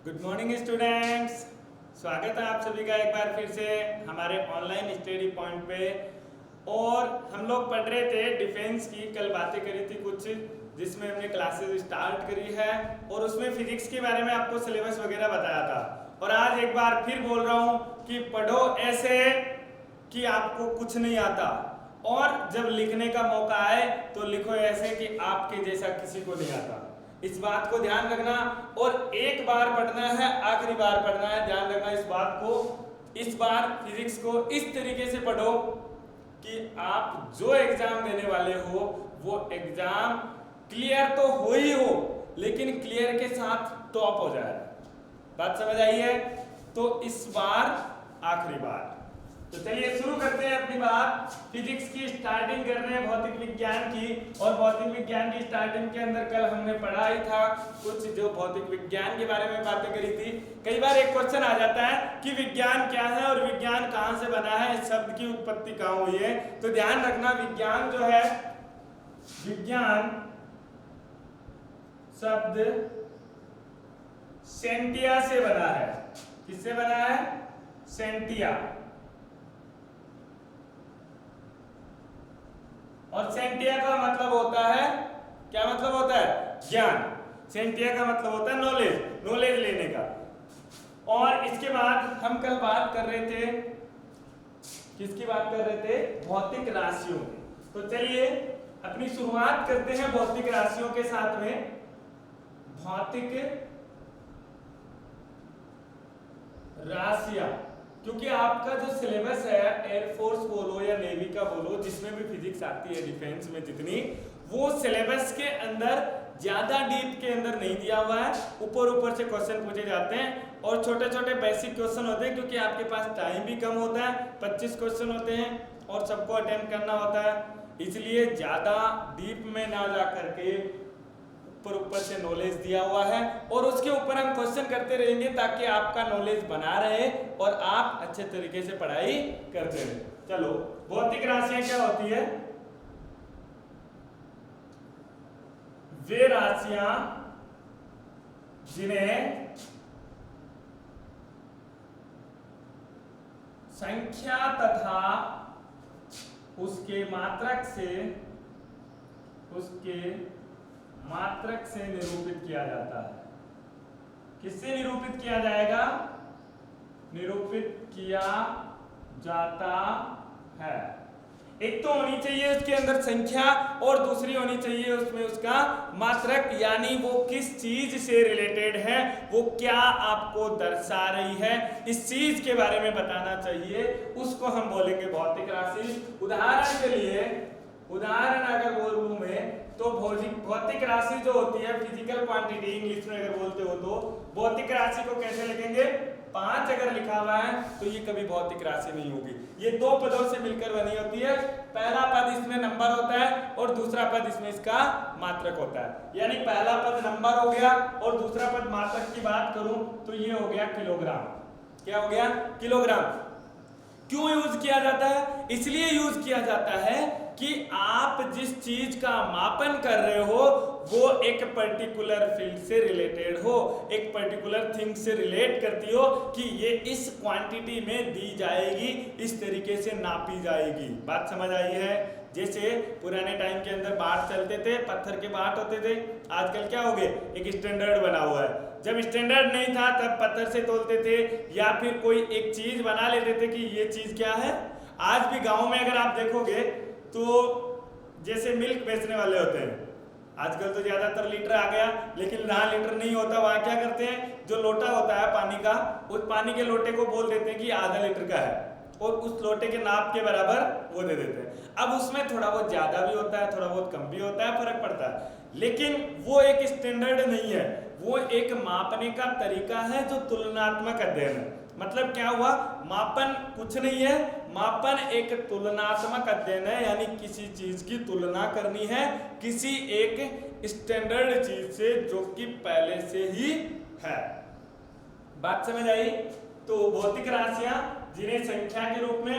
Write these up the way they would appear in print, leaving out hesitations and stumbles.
Good morning students. स्वागत है आप सभी का एक बार फिर से हमारे ऑनलाइन स्टडी पॉइंट पे। और हम लोग पढ़ रहे थे डिफेंस की, कल बातें करी थी कुछ जिसमें हमने क्लासेस स्टार्ट करी है और उसमें फिजिक्स के बारे में आपको सिलेबस वगैरह बताया था। और आज एक बार फिर बोल रहा हूँ कि पढ़ो ऐसे कि आपको कुछ नहीं आता, और जब लिखने का मौका आए तो लिखो ऐसे कि आपके जैसा किसी को नहीं आता। इस बात को ध्यान रखना, और एक बार पढ़ना है, आखिरी बार पढ़ना है, ध्यान रखना इस बात को। इस बार फिजिक्स को इस तरीके से पढ़ो कि आप जो एग्जाम देने वाले हो वो एग्जाम क्लियर तो हो ही हो, लेकिन क्लियर के साथ टॉप हो जाए। बात समझ आई है? तो इस बार आखिरी बार। तो चलिए शुरू करते हैं अपनी बात। फिजिक्स की स्टार्टिंग कर रहे हैं भौतिक विज्ञान की, और भौतिक विज्ञान की स्टार्टिंग के अंदर कल हमने पढ़ा ही था कुछ जो भौतिक विज्ञान के बारे में बातें करी थी। कई बार एक क्वेश्चन आ जाता है कि विज्ञान क्या है और विज्ञान कहाँ से बना है, इस शब्द की उत्पत्ति कहाँ हुई है। तो ध्यान रखना, विज्ञान जो है, विज्ञान शब्द सेंटिया से बना है। किससे बना है? सेंटिया। और सेंटिया का मतलब होता है, क्या मतलब होता है? ज्ञान। सेंटिया का मतलब होता है नॉलेज, नॉलेज लेने का। और इसके बाद हम कल बात कर रहे थे, किसकी बात कर रहे थे? भौतिक राशियों की। तो चलिए अपनी शुरुआत करते हैं भौतिक राशियों के साथ में। भौतिक राशियां, क्योंकि आपका जो सिलेबस है, एयरफोर्स बोलो या नेवी का बोलो, जिसमें भी फिजिक्स आती है डिफेंस में जितनी, वो सिलेबस के अंदर ज्यादा डीप के अंदर नहीं दिया हुआ है। ऊपर ऊपर से क्वेश्चन पूछे जाते हैं और छोटे छोटे बेसिक क्वेश्चन होते हैं, क्योंकि आपके पास टाइम भी कम होता है। 25 क्वेश्चन होते हैं और सबको अटेम्प्ट करना होता है, इसलिए ज्यादा डीप में ना जा करके ऊपर से नॉलेज दिया हुआ है, और उसके ऊपर हम क्वेश्चन करते रहेंगे ताकि आपका नॉलेज बना रहे और आप अच्छे तरीके से पढ़ाई करते रहे। चलो, भौतिक राशियां क्या होती है? वे राशियां जिन्हें संख्या तथा उसके मात्रक से निरूपित किया जाता है। किससे निरूपित किया जाएगा? निरूपित किया जाता है। एक तो होनी चाहिए उसके अंदर संख्या, और दूसरी होनी चाहिए उसमें उसका मात्रक, यानी वो किस चीज से रिलेटेड है, वो क्या आपको दर्शा रही है, इस चीज के बारे में बताना चाहिए, उसको हम बोलेंगे भौतिक राशि। उदाहरण के लिए, उदाहरण अगर बोलूं मैं, तो भौतिक राशि जो होती है, फिजिकल क्वांटिटी इंग्लिश में अगर बोलते हो, तो भौतिक राशि को कैसे लिखेंगे? 5 अगर लिखा हुआ है तो ये कभी भौतिक राशि नहीं होगी। ये दो पदों से मिलकर बनी होती है। पहला पद इसमें नंबर होता है और दूसरा पद इसमें इसका मात्रक होता है। यानी पहला पद नंबर हो गया और दूसरा पद मात्रक की बात करूं तो ये हो गया किलोग्राम। क्या हो गया? किलोग्राम। क्यों यूज किया जाता है? इसलिए यूज किया जाता है कि आप जिस चीज का मापन कर रहे हो वो एक पर्टिकुलर फील्ड से रिलेटेड हो, एक पर्टिकुलर थिंग से रिलेट करती हो कि ये इस क्वांटिटी में दी जाएगी, इस तरीके से नापी जाएगी। बात समझ आई है? जैसे पुराने टाइम के अंदर बाट चलते थे, पत्थर के बाट होते थे। आजकल क्या हो गए? एक स्टैंडर्ड बना हुआ है। जब स्टैंडर्ड नहीं था तब पत्थर से तोलते थे, या फिर कोई एक चीज बना लेते थे कि ये चीज क्या है। आज भी गाँव में अगर आप देखोगे तो जैसे मिल्क बेचने वाले होते हैं, आजकल तो ज्यादातर लीटर आ गया, लेकिन जहाँ लीटर नहीं होता वहाँ क्या करते हैं, जो लोटा होता है पानी का, उस पानी के लोटे को बोल देते हैं कि आधा लीटर का है, और उस लोटे के नाप के बराबर वो दे देते हैं। अब उसमें थोड़ा बहुत ज्यादा भी होता है, थोड़ा बहुत कम भी होता है, फर्क पड़ता है, लेकिन वो एक स्टैंडर्ड नहीं है, वो एक मापने का तरीका है जो तुलनात्मक अध्ययन है। मतलब क्या हुआ? मापन कुछ नहीं है, मापन एक तुलनात्मक अध्ययन है, यानी किसी चीज की तुलना करनी है किसी एक स्टैंडर्ड चीज से जो कि पहले से ही है। बात समझ आई? तो भौतिक राशियां जिन्हें संख्या के रूप में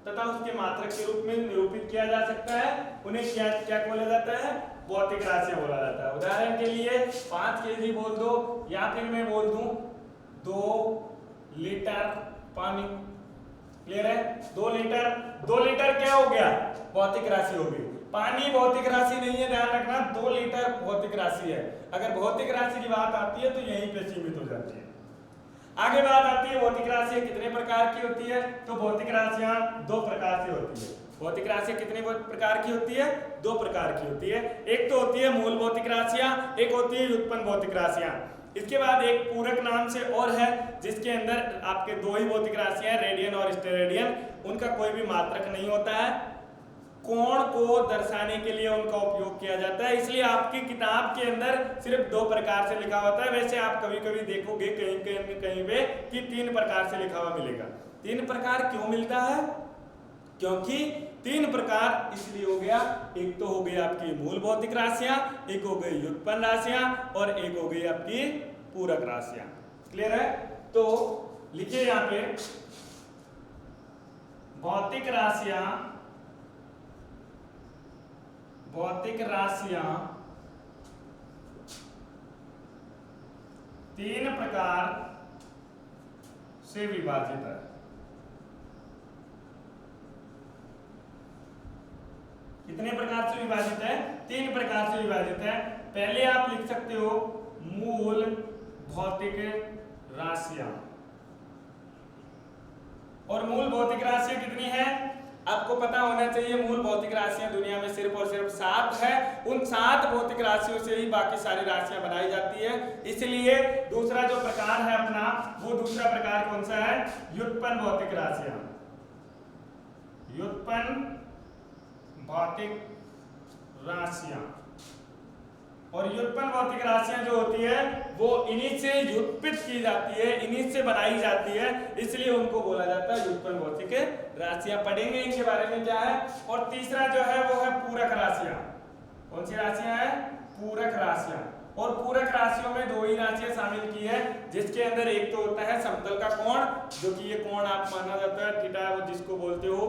तथा उसके मात्रक के रूप में निरूपित किया जा सकता है, उन्हें क्या क्या बोला जाता है? भौतिक राशियां बोला जाता है। उदाहरण के लिए 5 केजी बोल दो, या फिर मैं बोल दूं 2 लीटर पानी। क्लियर है? 2 लीटर क्या हो गया? भौतिक राशि हो गई। पानी भौतिक राशि नहीं है, ध्यान रखना, 2 लीटर भौतिक राशि है। अगर भौतिक राशि की बात आती है तो यहीं पे सीमित हो जाती है। आगे बात आती है भौतिक राशियां कितने प्रकार की होती है, तो भौतिक राशियां 2 प्रकार से होती है। भौतिक राशियां कितने प्रकार की होती है? 2 प्रकार की होती है। एक तो होती है मूल भौतिक राशियां, एक होती है व्युत्पन्न भौतिक राशियां। इसके बाद एक पूरक नाम से और है, जिसके अंदर आपके 2 ही भौतिक राशियां, रेडियन और स्टेरेडियन। उनका कोई भी मात्रक नहीं होता है, कोण को दर्शाने के लिए उनका उपयोग किया जाता है। इसलिए आपकी किताब के अंदर सिर्फ 2 प्रकार से लिखा होता है। वैसे आप कभी कभी देखोगे कहीं पे कि 3 प्रकार से लिखा हुआ मिलेगा। 3 प्रकार क्यों मिलता है? क्योंकि 3 प्रकार इसलिए हो गया, एक तो हो गई आपकी मूल भौतिक राशियां, एक हो गई व्युत्पन्न राशियां, और एक हो गई आपकी पूरक राशियां। क्लियर है? तो लिखिए यहां पे भौतिक राशियां 3 प्रकार से विभाजित है। कितने प्रकार से विभाजित है? 3 प्रकार से विभाजित है। पहले आप लिख सकते हो मूल भौतिक राशियां। और मूल भौतिक राशियां कितनी है? आपको पता होना चाहिए, मूल भौतिक राशियां दुनिया में सिर्फ और सिर्फ 7 है। उन 7 भौतिक राशियों से ही बाकी सारी राशियां बनाई जाती है। इसलिए दूसरा जो प्रकार है अपना, वो दूसरा प्रकार कौन सा है? व्युत्पन्न भौतिक राशियां। व्युत्पन्न भौतिक राशियां। और व्युत्पन्न भौतिक राशियां जो होती है वो इन्हीं से व्युत्पित की जाती है, इन्हीं से बनाई जाती है, इसलिए उनको बोला जाता है व्युत्पन्न भौतिक राशियां। पढ़ेंगे इनके बारे में क्या है। और तीसरा जो है वो है पूरक राशियां। कौन सी राशियां है? पूरक राशियां। और पूरक राशियों में 2 ही राशियां शामिल की है, जिसके अंदर एक तो होता है समतल का कोण, जो कि ये कोण आप माना जाता है थीटा, वो जिसको बोलते हो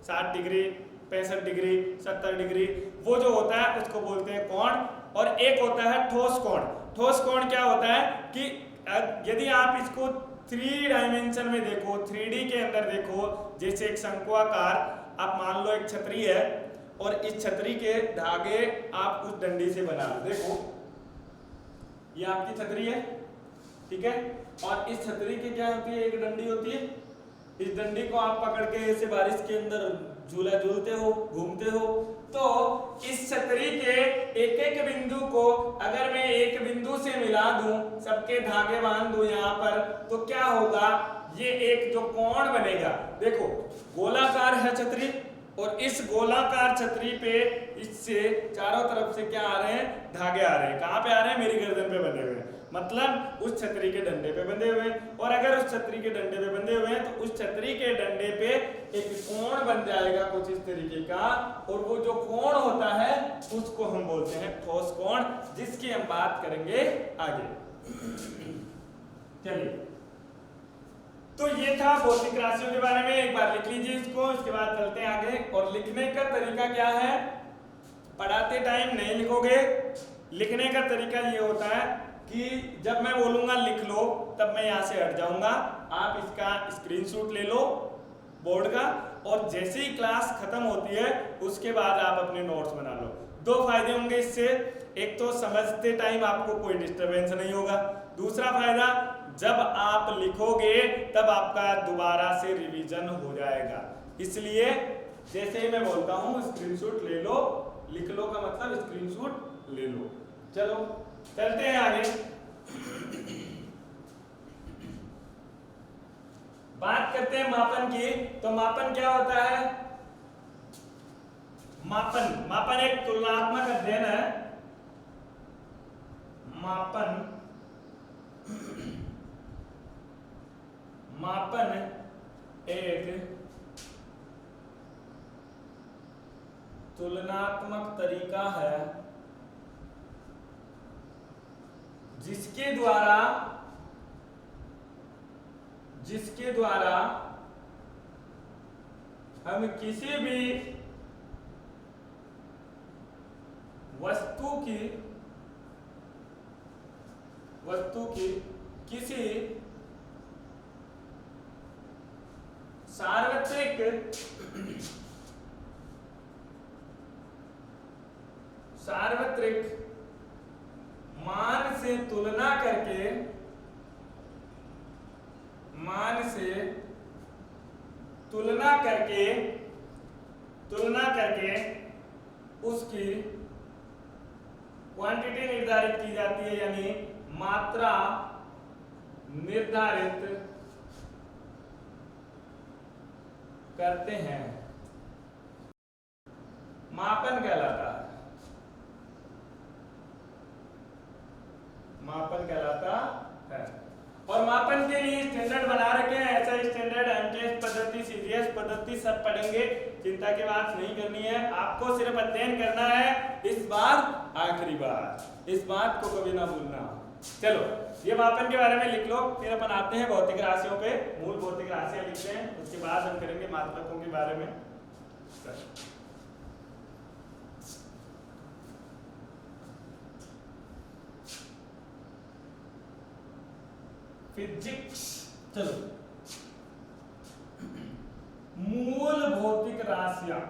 60 डिग्री, 65 डिग्री, 70 डिग्री, वो जो होता है उसको बोलते हैं कोण। और एक होता है ठोस कोण। ठोस कोण क्या होता है कि यदि आप इसको 3 डायमेंशन में देखो, 3D के अंदर देखो, जैसे एक शंक्वाकार, आप मान लो एक छतरी है, और इस छतरी के धागे आप उस डंडी से बना लो। देखो ये आपकी छतरी है, ठीक है, और इस छतरी की क्या होती है? एक डंडी होती है। इस डंडी को आप पकड़ के ऐसे बारिश के अंदर झूला झूलते हो, घूमते हो। तो इस छतरी के एक एक बिंदु को अगर मैं एक बिंदु से मिला दूं, सबके धागे बांध दूं यहाँ पर, तो क्या होगा? ये एक जो कोण बनेगा, देखो गोलाकार है छतरी, और इस गोलाकार छतरी पे इससे चारों तरफ से क्या आ रहे हैं? धागे आ रहे हैं। कहां पे आ रहे हैं? मेरी गर्दन पे बंधे हुए, मतलब उस छतरी के डंडे पे बंधे हुए। और अगर उस छतरी के डंडे पे बंधे हुए हैं तो उस छतरी के डंडे पे एक कोण बन जाएगा कुछ इस तरीके का, और वो जो कोण होता है उसको हम बोलते हैं ठोस कोण, जिसकी हम बात करेंगे आगे। चलिए, तो ये था भौतिक राशियों के बारे में। एक बार लिख लीजिए इसको, इसके बाद चलते हैं आगे। और लिखने का तरीका क्या है? पढ़ाते टाइम नहीं लिखोगे। लिखने का तरीका ये होता है कि जब मैं बोलूंगा लिख लो, तब मैं यहाँ से हट जाऊंगा, आप इसका स्क्रीनशॉट ले लो बोर्ड का, और जैसे ही क्लास खत्म होती है उसके बाद आप अपने नोट्स बना लो। 2 फायदे होंगे इससे। एक तो समझते टाइम आपको कोई डिस्टरबेंस नहीं होगा। दूसरा फायदा, जब आप लिखोगे तब आपका दोबारा से रिवीजन हो जाएगा। इसलिए जैसे ही मैं बोलता हूं स्क्रीनशॉट ले लो, लिख लो का मतलब स्क्रीनशॉट ले लो। चलो चलते हैं आगे। बात करते हैं मापन की। तो मापन क्या होता है? मापन एक तुलनात्मक अध्ययन है। मापन एक तुलनात्मक तरीका है जिसके द्वारा हम किसी भी वस्तु की किसी सार्वत्रिक मान से तुलना करके उसकी क्वांटिटी निर्धारित की जाती है, यानी मात्रा निर्धारित करते हैं, मापन कहलाता है। और मापन के लिए स्टैंडर्ड बना रखे हैं, ऐसा स्टैंडर्ड एमटीएस पद्धति, सीजीएस पद्धति सब पढ़ेंगे, चिंता की बात नहीं करनी है। आपको सिर्फ अध्ययन करना है, इस बार आखिरी बार, इस बात को कभी ना भूलना। चलो ये मापन के बारे में लिख लो, फिर अपन आते हैं भौतिक राशियों पे। मूल भौतिक राशियां लिखते हैं, उसके बाद हम करेंगे मात्रकों के बारे में। फिजिक्स, चलो मूल भौतिक राशियां,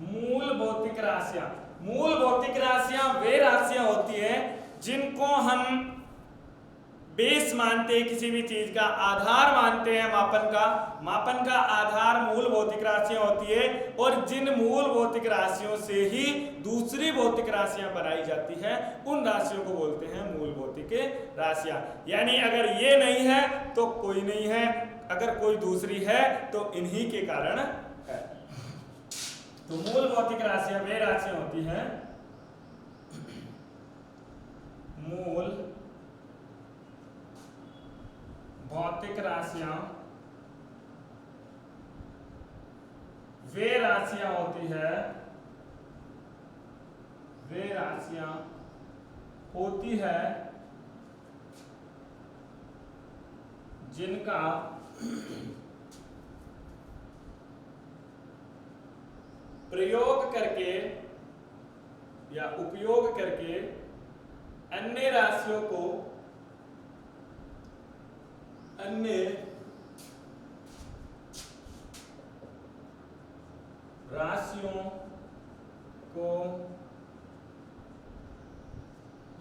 मूल भौतिक राशियां वे राशियां होती हैं जिनको हम बेस मानते हैं, किसी भी चीज का आधार मानते हैं। मापन का आधार मूल भौतिक राशियां होती है, और जिन मूल भौतिक राशियों से ही दूसरी भौतिक राशियां बनाई जाती है, उन राशियों को बोलते हैं मूल भौतिक राशियां। यानी अगर ये नहीं है तो कोई नहीं है, अगर कोई दूसरी है तो इन्हीं के कारण है। तो मूल भौतिक राशियां वे राशियां होती हैं, मूल भौतिक राशियां वे राशियां होती है जिनका प्रयोग करके या उपयोग करके अन्य राशियों को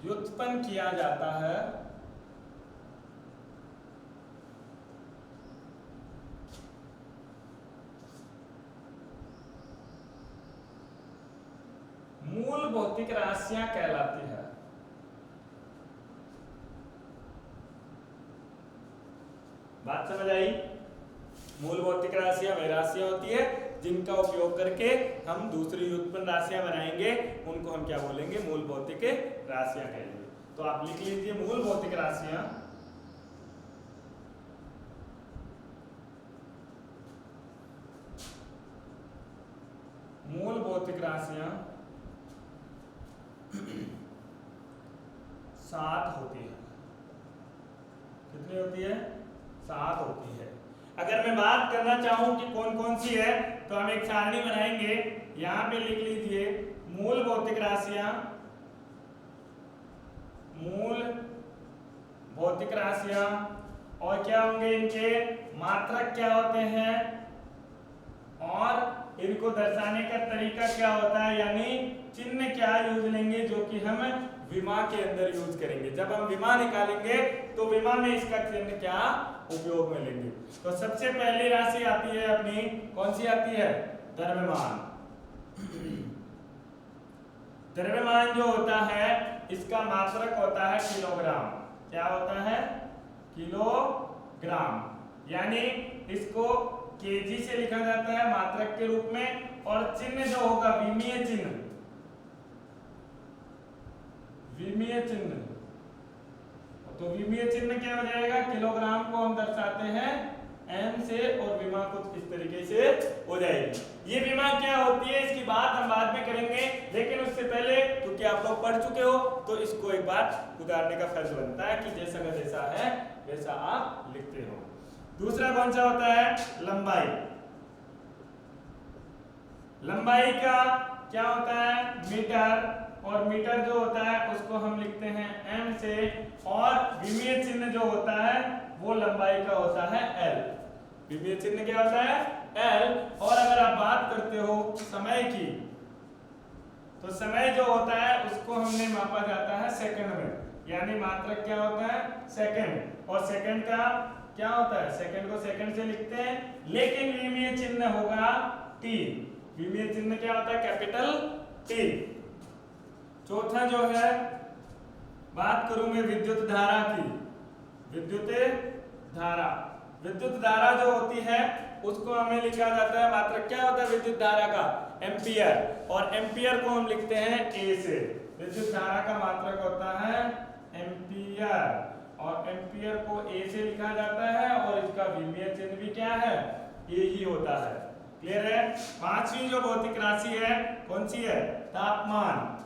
व्युत्पन्न किया जाता है। मूल भौतिक राशियां कहलाती है। बात समझ आई? मूल भौतिक राशियां वे राशियां होती है जिनका उपयोग करके हम दूसरी व्युत्पन्न राशियां बनाएंगे, उनको हम क्या बोलेंगे? मूल भौतिक राशियां कहेंगे। तो आप लिख लीजिए मूल भौतिक राशियां सात होती है। कितनी होती है? 7 होती है। अगर मैं बात करना चाहूं कि कौन कौन सी है, तो हम एक सारणी बनाएंगे, यहां पे लिख लीजिए मूल भौतिक राशियां और क्या होंगे इनके मात्रक क्या होते हैं, और इनको दर्शाने का तरीका क्या होता है, यानी चिन्ह क्या यूज लेंगे, जो कि हम विमा के अंदर यूज करेंगे। जब हम विमा निकालेंगे तो विमा में इसका चिन्ह क्या उपयोग में लेंगे। तो सबसे पहली राशि आती है अपनी, कौन सी आती है? द्रव्यमान। द्रव्यमान जो होता है इसका मात्रक होता है किलोग्राम। क्या होता है? किलोग्राम। यानी इसको केजी से लिखा जाता है मात्रक के रूप में, और चिन्ह जो होगा विमीय चिन्ह, तो विमीय चिन्ह क्या हो जाएगा? किलोग्राम को हम दर्शाते हैं एम से, और विमा कुछ इस तरीके से हो जाएगी। ये विमा क्या होती है इसकी बात हम बाद में करेंगे, लेकिन उससे पहले क्योंकि आप लोग पढ़ चुके हो तो इसको एक बार उतारने का फर्ज बनता है कि जैसा का जैसा है वैसा आप लिखते हो। दूसरा कौन सा होता है? लंबाई। लंबाई का क्या होता है मीटर, और मीटर जो होता है उसको हम लिखते हैं m से, और विमीय चिन्ह जो होता है वो लंबाई का होता है l। विमीय चिन्ह क्या होता है l। और अगर आप बात करते हो समय की, तो समय जो होता है उसको हमने मापा जाता है सेकंड में, यानी मात्रक क्या होता है सेकंड, और सेकंड का क्या होता है सेकंड को सेकंड से लिखते हैं, लेकिन विमीय चिन्ह होगा t। विमीय चिन्ह क्या होता है कैपिटल T। चौथा जो है बात करूं मैं विद्युत धारा की। विद्युत धारा, विद्युत धारा जो होती है उसको हमें लिखा जाता है मात्रक क्या होता है विद्युत धारा का एम्पियर, और एम्पियर को हम लिखते हैं A से। विद्युत धारा का मात्रक होता है एम्पियर, और एम्पियर को A से लिखा जाता है, और इसका विमीय चिन्ह भी क्या है A ही होता है। क्लियर है। पांचवी जो भौतिक राशि है कौन सी है तापमान।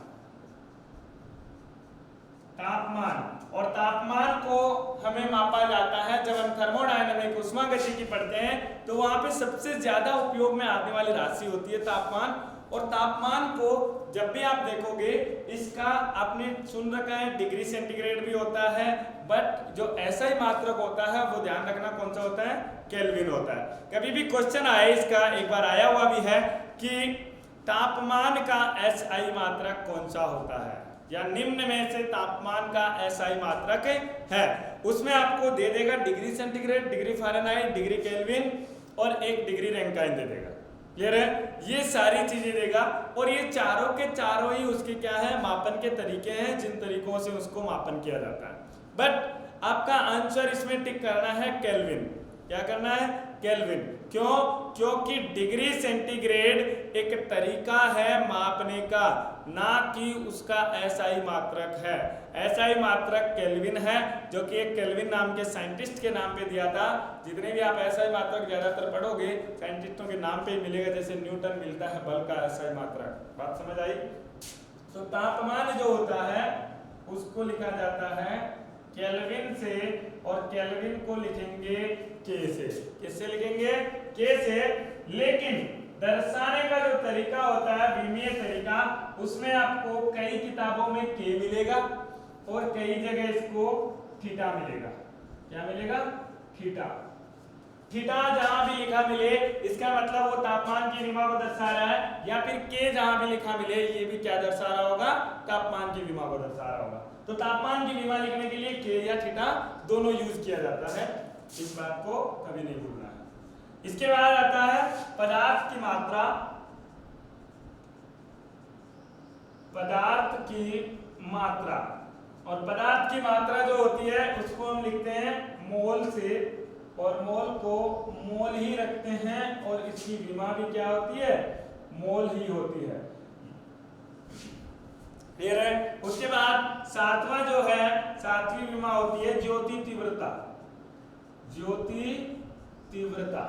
तापमान, और तापमान को हमें मापा जाता है जब हम थर्मोडायनामिक उष्मागतिकी पढ़ते हैं, तो वहां पे सबसे ज्यादा उपयोग में आने वाली राशि होती है तापमान। और तापमान को जब भी आप देखोगे इसका आपने सुन रखा है डिग्री सेंटीग्रेड भी होता है, बट जो ऐसा ही मात्रक होता है वो ध्यान रखना कौन सा होता है केल्विन होता है। कभी भी क्वेश्चन आए इसका, एक बार आया हुआ भी है कि तापमान का SI मात्रक कौन सा होता है, या निम्न में से तापमान का SI मात्रक है, उसमें आपको दे देगा degree centigrade, degree Fahrenheit, degree kelvin और 1 डिग्री रैंकाइन दे देगा। क्लियर है। ये सारी चीजें देगा, और ये चारों के चारों ही उसके क्या है मापन के तरीके हैं जिन तरीकों से उसको मापन किया जाता है। बट आपका आंसर इसमें टिक करना है केल्विन। क्या करना है केल्विन। क्यों? क्योंकि डिग्री सेंटीग्रेड एक तरीका है मापने का, ना कि उसका SI मात्रक है। SI मात्रक केल्विन है, जो कि एक केल्विन नाम के साइंटिस्ट के नाम पे दिया था। जितने भी आप SI मात्रक ज्यादातर पढ़ोगे साइंटिस्टों के नाम पे ही मिलेगा, जैसे न्यूटन मिलता है बल का SI मात्रक। बात समझ आई। तो तापमान जो होता है उसको लिखा जाता है केल्विन से, और केल्विन को लिखेंगे K से। किससे लिखेंगे K से। लेकिन दर्शाने का जो तरीका होता है विमीय तरीका, उसमें आपको कई किताबों में K मिलेगा और कई जगह इसको थीटा मिलेगा। क्या मिलेगा थीटा। थीटा जहां भी लिखा मिले इसका मतलब वो तापमान की विमा को दर्शा रहा है, या फिर K जहां भी लिखा मिले ये भी क्या दर्शा रहा होगा तापमान की विमा को दर्शा रहा होगा। तो तापमान की विमा लिखने के लिए K या थीटा दोनों यूज किया जाता है, इस बात को कभी नहीं भूलना है। इसके बाद आता है पदार्थ की मात्रा। पदार्थ की मात्रा, और पदार्थ की मात्रा जो होती है उसको हम लिखते हैं मोल से, और मोल को मोल ही रखते हैं, और इसकी विमा भी क्या होती है मोल ही होती है। क्लियर है। उसके बाद सातवां जो है सातवीं विमा होती है ज्योति तीव्रता। ज्योति तीव्रता,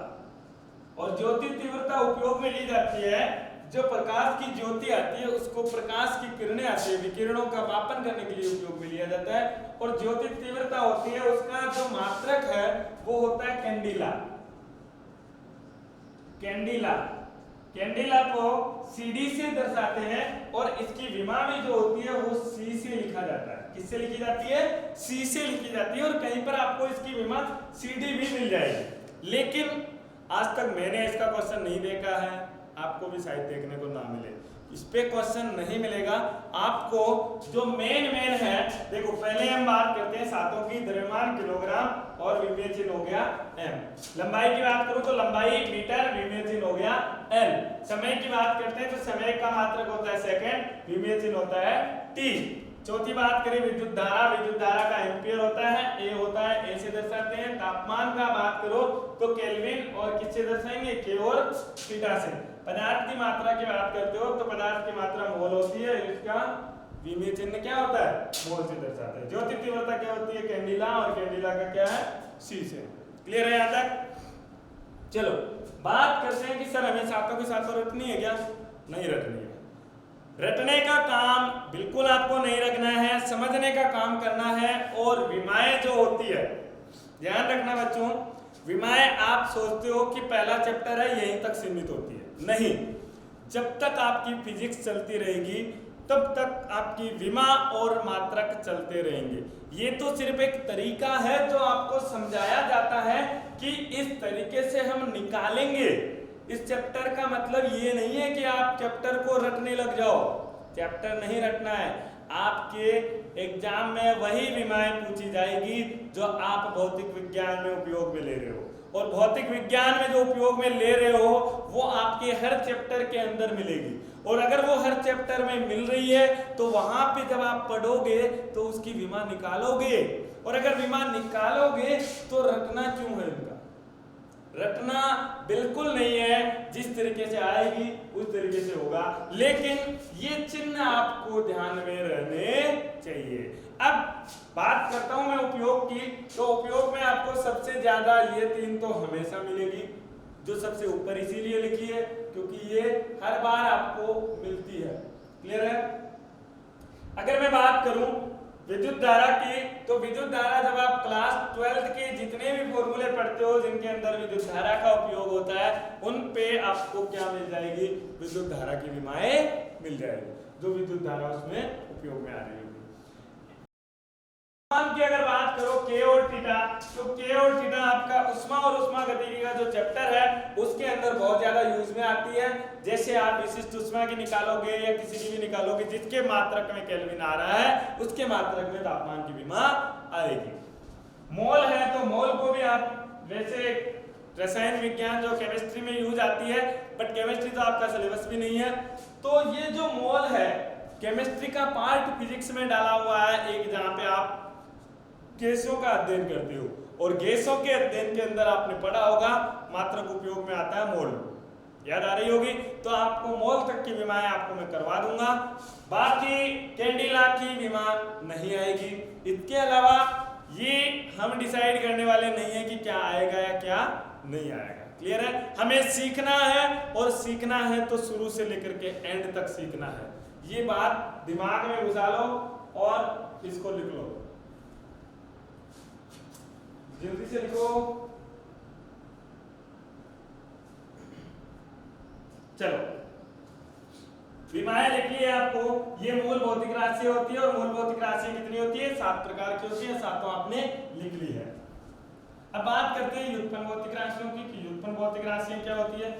और ज्योति तीव्रता उपयोग में ली जाती है जो प्रकाश की ज्योति आती है उसको प्रकाश की किरणें आती है विकिरणों का मापन करने के लिए उपयोग में लिया जाता है। और ज्योति तीव्रता होती है उसका जो मात्रक है वो होता है कैंडिला। कैंडिला, कैंडिला को CD से दर्शाते हैं, और इसकी विमा भी जो होती है वो C से लिखा जाता है। किससे लिखी जाती है C से लिखी जाती है, और कहीं पर आपको इसकी विमा CD भी मिल जाएगी। लेकिन आज तक मैंने इसका क्वेश्चन नहीं देखा है, आपको भी शायद देखने को ना मिले। इस पे क्वेश्चन नहीं मिलेगा आपको। जो मेन है देखो, पहले हम बात करते हैं सातों की, द्रव्यमान किलोग्राम, और विमीय चिन्ह हो गया m। लंबाई की बात करूं तो लंबाई मीटर, विमीय चिन्ह हो गया l। समय की बात करते हैं तो समय का मात्रक होता है सेकंड, विमीय चिन्ह होता है t। चौथी बात करें विद्युत धारा, विद्युत धारा का एम्पियर होता है, A होता है, A से दर्शाते हैं। तापमान का बात करो तो केल्विन, और किससे दर्शाएंगे K और थीटा से। पदार्थ की मात्रा की बात करते हो तो पदार्थ की मात्रा मोल होती है, इसका विमीय चिन्ह क्या होता है मोल से दर्शाते हैं। ज्योति तीव्रता क्या होती है कैंडिला, और कैंडिला का क्या है C से। क्लियर है यहाँ तक। चलो बात करते हैं कि सर हमें सातों के सातों रटनी है क्या? नहीं रटनी है। रटने का काम बिल्कुल आपको नहीं रखना है, समझने का काम करना है। और विमाएं जो होती है ध्यान रखना बच्चों, विमाएं आप सोचते हो कि पहला चैप्टर है यहीं तक सीमित होती है, नहीं। जब तक आपकी फिजिक्स चलती रहेगी तब तक आपकी विमा और मात्रक चलते रहेंगे। ये तो सिर्फ एक तरीका है जो आपको समझाया जाता है कि इस तरीके से हम निकालेंगे। इस चैप्टर का मतलब ये नहीं है कि आप चैप्टर को रटने लग जाओ, चैप्टर नहीं रटना है। आपके एग्जाम में वही विमाएं पूछी जाएगी जो आप भौतिक विज्ञान में उपयोग में ले रहे हो, और भौतिक विज्ञान में जो उपयोग में ले रहे हो वो आपके हर चैप्टर के अंदर मिलेगी। और अगर वो हर चैप्टर में मिल रही है तो वहां पे जब आप पढ़ोगे तो उसकी विमा निकालोगे, और अगर विमा निकालोगे तो रटना क्यों है इनका? रटना बिल्कुल नहीं है, जिस तरीके से आएगी उस तरीके से होगा, लेकिन ये चिन्ह आपको ध्यान में रहने चाहिए। अब बात करता हूं मैं उपयोग की, तो उपयोग में आपको सबसे ज्यादा ये 3 तो हमेशा मिलेगी, जो सबसे ऊपर इसीलिए लिखी है क्योंकि ये हर बार आपको मिलती है। क्लियर है? अगर मैं बात करूं विद्युत धारा की, तो विद्युत धारा जब आप क्लास 12th के जितने भी फॉर्मूले पढ़ते हो जिनके अंदर विद्युत धारा का उपयोग होता है, उन पे आपको क्या मिल जाएगी? विद्युत धारा की विमाएं मिल जाएगी, जो विद्युत धारा उसमें उपयोग में आ रही होगी। की अगर बात करो के और थीटा, तो के और थीटा आपका उष्मा और उष्मागतिकी का जो चैप्टर है उसके अंदर बहुत ज्यादा यूज में आती है। जैसे आप विशिष्ट उष्मा की निकालोगे या किसी की भी निकालोगे, जिसके मात्रक में केल्विन आ रहा है उसके मात्रक में तापमान की विमा आएगी। मोल है तो मोल को भी आप, वैसे रसायन विज्ञान जो केमिस्ट्री में यूज आती है, बट केमिस्ट्री तो आपका सिलेबस भी नहीं है, तो ये जो मोल है केमिस्ट्री का पार्ट फिजिक्स में डाला हुआ है एक, जहां पे आप गैसों का अध्ययन करते हो, और गैसों के अध्ययन के अंदर आपने पढ़ा होगा मात्रक उपयोग में आता है मोल, याद आ रही होगी। तो आपको मोल तक की विमाएं आपको मैं करवा दूंगा, बाकी कैंडिला की विमा नहीं आएगी। इसके अलावा ये हम डिसाइड करने वाले नहीं है कि क्या आएगा या क्या नहीं आएगा। क्लियर है? हमें सीखना है, और सीखना है तो शुरू से लेकर के एंड तक सीखना है। ये बात दिमाग में घुसा लो और इसको लिख लो, जल्दी से लिखो। चलो विमाएं लिख लिए आपको। ये मूल भौतिक राशि होती है, और मूल भौतिक राशि कितनी होती है? 7 प्रकार की होती है, 7 आपने लिख ली है। अब बात करते हैं व्युत्पन्न भौतिक राशियों की कि व्युत्पन्न भौतिक राशियां क्या होती है।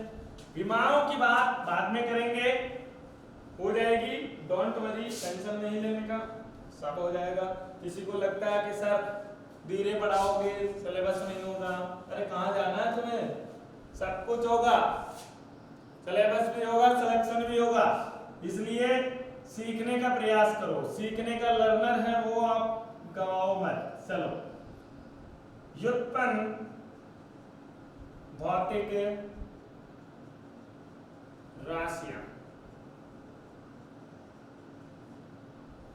विमाओं की बात बाद में करेंगे, हो जाएगी, डोंट वरी, टेंशन नहीं लेने का, सब हो जाएगा। किसी को लगता है कि सर धीरे पढ़ाओगे सिलेबस नहीं होगा, अरे कहाँ जाना है तुम्हें? सब कुछ होगा, सिलेबस भी होगा, सिलेक्शन भी होगा, इसलिए सीखने का प्रयास करो। सीखने का लर्नर है वो आप गवाओ मत। चलो, व्युत्पन्न भौतिक राशियां।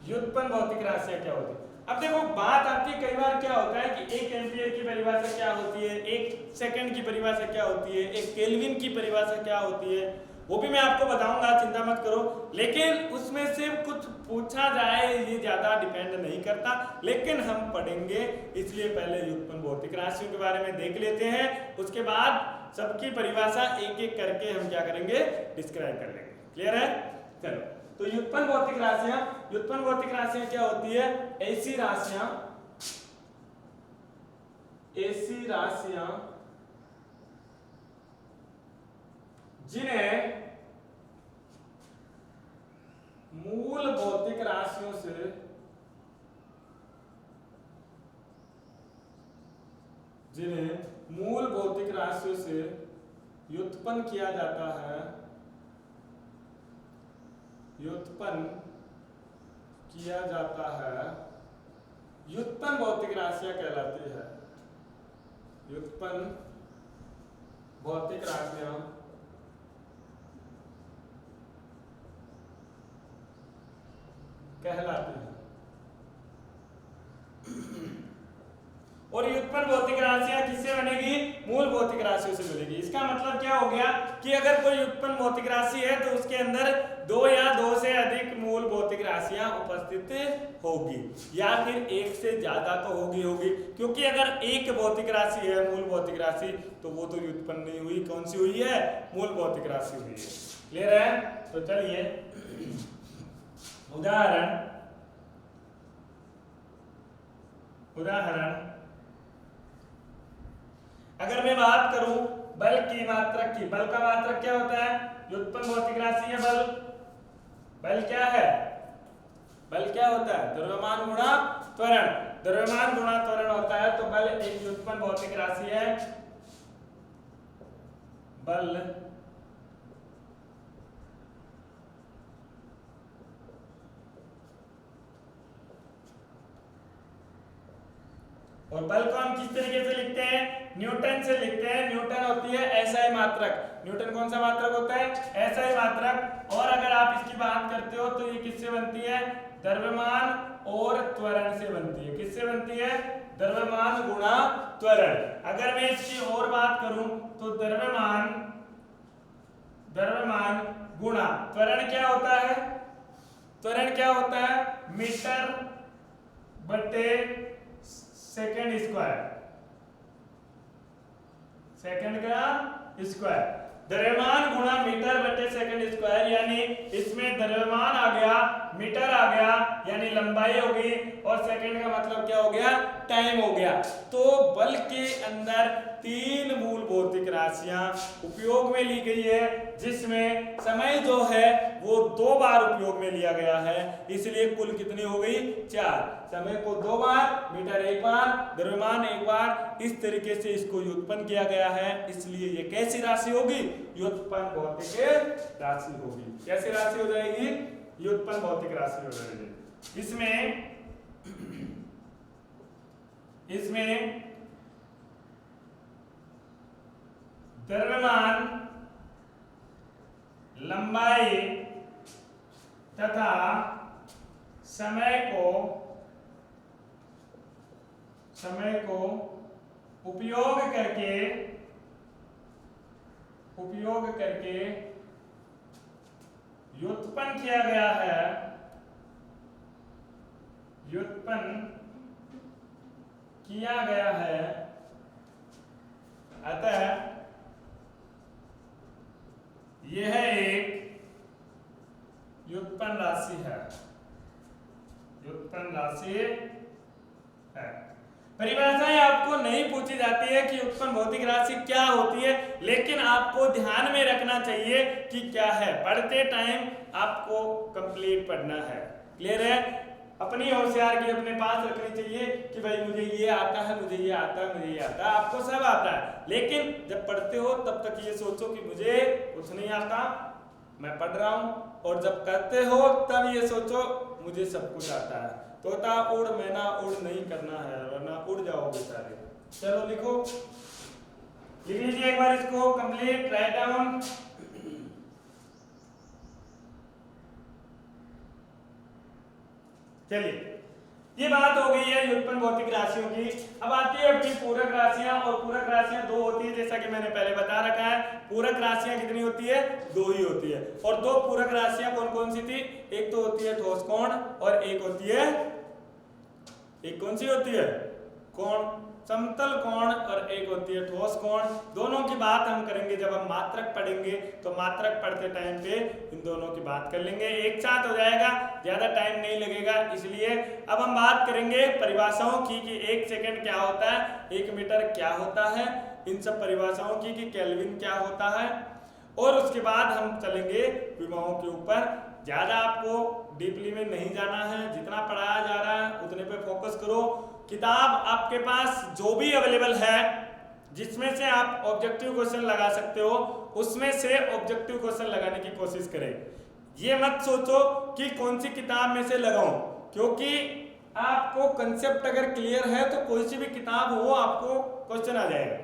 व्युत्पन्न भौतिक राशियां क्या होती है? अब देखो बात आती है, कई बार क्या होता है कि 1 एम्पियर की परिभाषा क्या होती है, 1 सेकंड की परिभाषा क्या होती है, 1 केल्विन की परिभाषा क्या होती है, वो भी मैं आपको बताऊंगा, चिंता मत करो। लेकिन उसमें से कुछ पूछा जाए ये ज्यादा डिपेंड नहीं करता, लेकिन हम पढ़ेंगे, इसलिए पहले व्युत्पन्न भौतिक राशियों के बारे में देख लेते हैं, उसके बाद सबकी परिभाषा एक एक करके हम क्या करेंगे? डिस्क्राइब कर लेंगे। क्लियर है? चलो, तो व्युत्पन्न भौतिक राशियां, व्युत्पन्न भौतिक राशियां क्या होती है? ऐसी राशियां जिन्हें मूल भौतिक राशियों से व्युत्पन्न किया जाता है, व्युत्पन्न भौतिक राशियां कहलाती है। व्युत्पन्न भौतिक राशियां कहलाती है। और व्युत्पन्न भौतिक राशियां किससे बनेगी? मूल भौतिक राशियों से बनेगी। इसका मतलब क्या हो गया कि अगर कोई व्युत्पन्न भौतिक राशि है तो उसके अंदर 2 या 2 से अधिक मूल भौतिक राशियां उपस्थित उपस्थित होगी, या फिर एक से ज्यादा तो होगी, क्योंकि अगर एक भौतिक राशि है मूल भौतिक राशि तो वो तो व्युत्पन्न नहीं हुई, कौन सी हुई है, मूल भौतिक राशि हुई है। क्लियर है? तो चलिए उदाहरण अगर मैं बात करूं बल की मात्रक की, बल का मात्रक क्या होता है, व्युत्पन्न भौतिक राशि है बल। बल क्या है, बल क्या होता है, द्रव्यमान गुणा त्वरण। द्रव्यमान गुणा त्वरण होता है, तो बल एक व्युत्पन्न भौतिक राशि है। बल और बल को हम किस तरीके से लिखते हैं, न्यूटन से लिखते हैं। न्यूटन होती है एसआई मात्रक। न्यूटन कौन सा मात्रक होता है, एसआई मात्रक। और अगर आप इसकी बात करते हो तो ये किससे बनती है, द्रव्यमान और त्वरण से बनती है। किससे बनती है, द्रव्यमान गुणा त्वरण। अगर मैं इसकी और बात करूं तो द्रव्यमान गुणा त्वरण क्या होता है, त्वरण क्या होता है, मीटर बटे सेकंड स्क्वायर, सेकंड का स्क्वायर। द्रव्यमान गुणा मीटर बटे सेकंड स्क्वायर, यानी इसमें द्रव्यमान आ गया, मीटर आ गया, यानी लंबाई हो गई, और सेकंड का मतलब क्या हो गया, टाइम हो गया। तो बल के अंदर तीन मूल भौतिक राशियां उपयोग में ली गई है, जिसमें समय जो है वो 2 बार उपयोग में लिया गया है, इसलिए कुल कितनी हो गई, 4। समय को 2 बार, मीटर 1 बार, द्रव्यमान 1 बार, इस तरीके से इसको व्युत्पन्न किया गया है। इसलिए ये कैसी राशि होगी, व्युत्पन्न भौतिक राशि होगी। कैसी राशि हो जाएगी, व्युत्पन्न भौतिक राशि हो जाएगी। इसमें द्रव्यमान, लंबाई तथा समय को उपयोग करके व्युत्पन्न किया गया है, अतः यह एक व्युत्पन्न राशि है, परिभाषाएं आपको नहीं पूछी जाती है कि व्युत्पन्न भौतिक राशि क्या होती है, लेकिन आपको ध्यान में रखना चाहिए कि क्या है। पढ़ते टाइम आपको कंप्लीट पढ़ना है। क्लियर है? अपनी होशियारी अपने पास रखनी चाहिए कि भाई मुझे ये आता है, मुझे ये आता है, आपको सब आता है, लेकिन जब पढ़ते हो तब तक ये सोचो कि मुझे कुछ नहीं आता, मैं पढ़ रहा हूं, और जब करते हो तब ये सोचो मुझे सब कुछ आता है। तोता उड़ मैना उड़ नहीं करना है, वरना उड़ जाओगे सारे। चलो लिख लीजिए एक बार इसको कंप्लीट, राइट डाउन। चलिए, ये बात हो गई है व्युत्पन्न भौतिक राशियों की। अब आती है अपनी पूरक राशियां, और पूरक राशियां 2 होती है, जैसा कि मैंने पहले बता रखा है। पूरक राशियां कितनी होती है, 2 ही होती है। और 2 पूरक राशियां कौन कौन सी थी, एक तो होती है ठोस कोण, और एक कौन सी होती है, कोण, समतल कोण, और एक होती है ठोस कोण। दोनों की बात हम करेंगे जब हम मात्रक पढ़ेंगे, तो मात्रक पढ़ते टाइम पे इन दोनों की बात कर लेंगे, एक साथ हो जाएगा, ज्यादा टाइम नहीं लगेगा। इसलिए अब हम बात करेंगे परिभाषाओं की कि 1 सेकंड क्या होता है, 1 मीटर क्या होता है, इन सब परिभाषाओं की कि केल्विन क्या होता है, और उसके बाद हम चलेंगे विभवों के ऊपर। ज्यादा आपको डीपली में नहीं जाना है, जितना पढ़ाया जा रहा है उतने पे फोकस करो। किताब आपके पास जो भी अवेलेबल है, जिसमें से आप ऑब्जेक्टिव क्वेश्चन लगा सकते हो, उसमें से ऑब्जेक्टिव क्वेश्चन लगाने की कोशिश करें। ये मत सोचो कि कौन सी किताब में से लगाऊं, क्योंकि आपको कंसेप्ट अगर क्लियर है तो कोई सी भी किताब हो आपको क्वेश्चन आ जाएगा।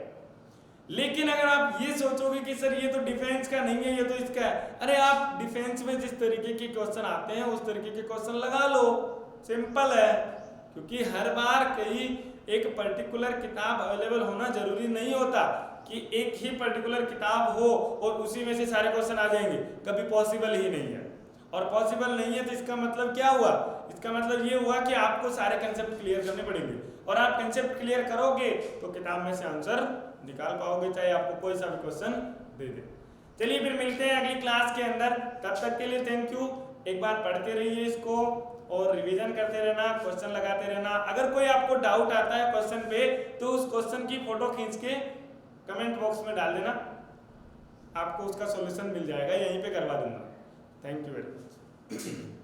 लेकिन अगर आप ये सोचोगे कि सर ये तो डिफेंस का नहीं है, ये तो इसका है, अरे आप डिफेंस में जिस तरीके के क्वेश्चन आते हैं उस तरीके के क्वेश्चन लगा लो, सिंपल है। क्योंकि हर बार कहीं एक पर्टिकुलर किताब अवेलेबल होना जरूरी नहीं होता कि एक ही पर्टिकुलर किताब हो और उसी में से सारे क्वेश्चन आ जाएंगे, कभी पॉसिबल ही नहीं है। और पॉसिबल नहीं है तो इसका मतलब क्या हुआ, इसका मतलब ये हुआ कि आपको सारे कंसेप्ट क्लियर करने पड़ेंगे, और आप कंसेप्ट क्लियर करोगे तो किताब में से आंसर निकाल पाओगे, चाहे आपको कोई सा भी क्वेश्चन दे दे। चलिए फिर मिलते हैं अगली क्लास के अंदर, तब तक के लिए थैंक यू। एक बार पढ़ते रहिए इसको और रिवीजन करते रहना, क्वेश्चन लगाते रहना। अगर कोई आपको डाउट आता है क्वेश्चन पे तो उस क्वेश्चन की फोटो खींच के कमेंट बॉक्स में डाल देना, आपको उसका सॉल्यूशन मिल जाएगा, यहीं पे करवा दूंगा। Thank you very much.